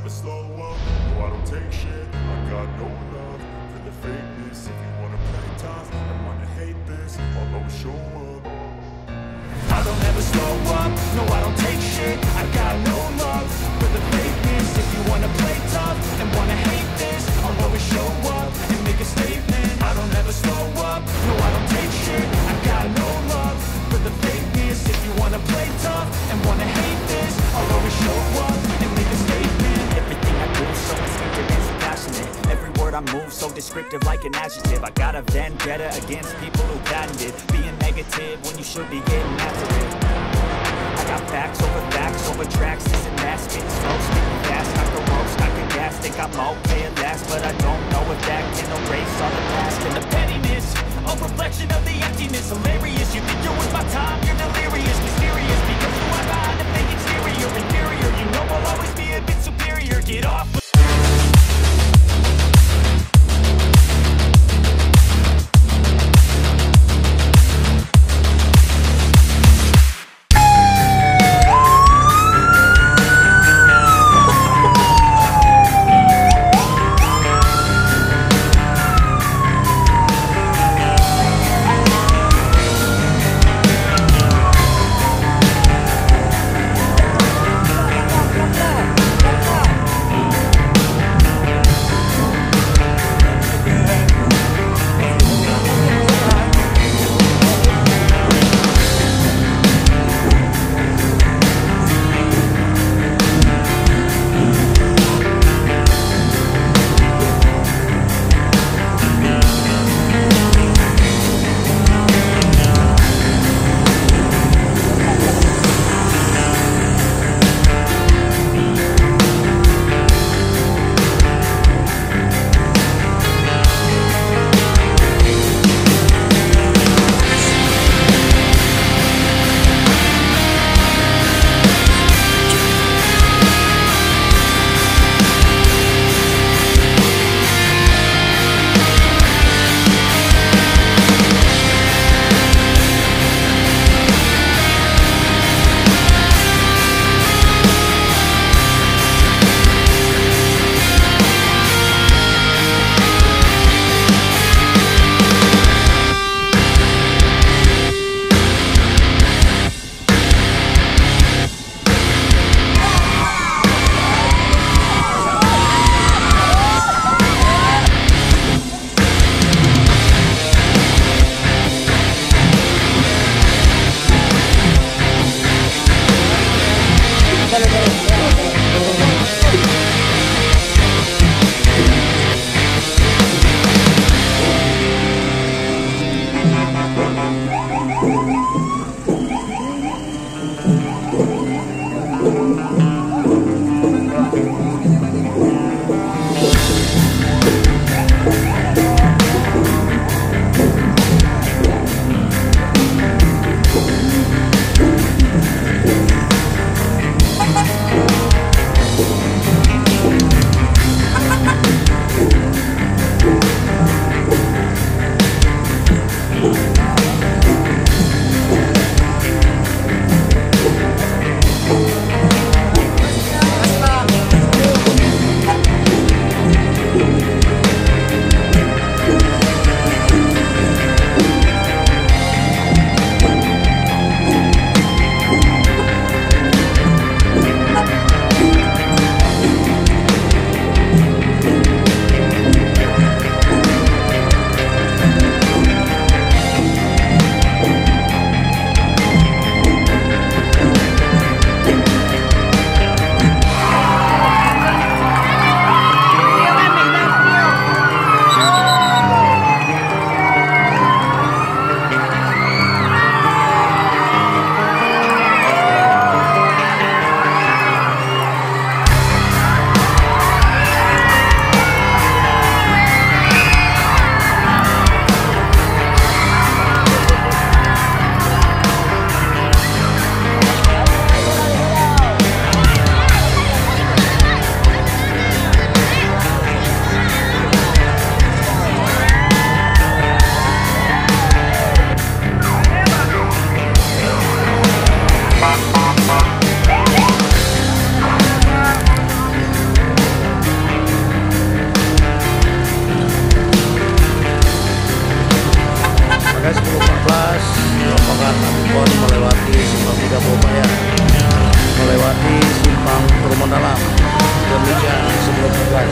never slow up, no I don't take shit. I got no love for the fakeness. If you wanna play tough and wanna hate this, I'll always show up. I don't ever slow up, no I don't take shit. I got no love for the fakeness. If you wanna play tough and wanna hate this, I'll always show up and make a statement. I don't ever slow up, no I don't take shit. I got no love for the fakeness. If you wanna play tough and wanna hate this, I'll always show up and make a statement. Everything I do so instinctive and so passionate. Every word I move so descriptive like an adjective. I got a vendetta against people who patented being negative when you should be getting after it. I got facts over tracks. This and that, spitting slow, speaking fast. I can roast, I can gas, think I'm okay at last, but I don't know if that can erase all the past. And the pettiness, a reflection of the emptiness. Hilarious, you think you're worth my time, you're delirious. Mysterious, because you are behind the fake exterior. Inferior, you know I'll always be a bit superior. Get off. permodalan. Demikian sebelum tugas.